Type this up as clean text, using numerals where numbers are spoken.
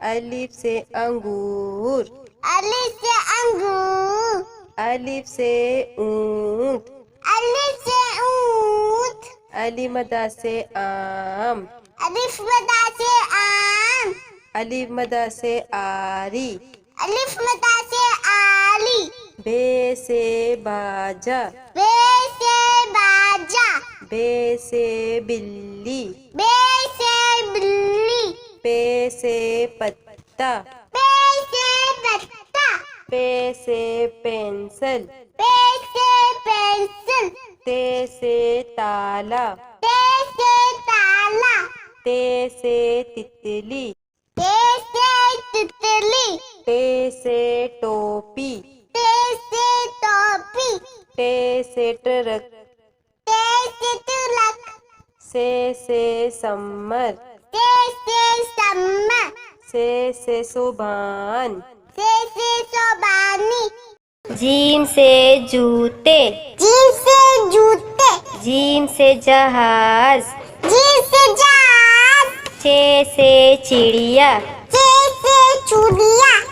अलिफ से अंगूर। अलिफ से अंगूर। अलिफ से ऊंट। अलिफ से ऊंट। अली मदा से आम। अलिफ मदा से आम। अलिफ मदा से आरी। अलिफ मदा से आली। बे से बाजा। बे से बाजा। बे से बिल्ली। बे से बिल्ली। पे से पत्ता। पे से पत्ता। पे से पेंसिल। पे से पेंसिल। ते से ताला। ते से ताला। ते से तितली। ते से तितली। टे से टोपी। ते से टोपी। टे से ट्रक। ते से तिलक। से सम्मर। ते से सम्मा। से सुभान। से सोबानी। जीम से जूते। जीम से जूते। जीम से जहाज। जीम से जहाज। चे से चिड़िया। चे से चूड़िया।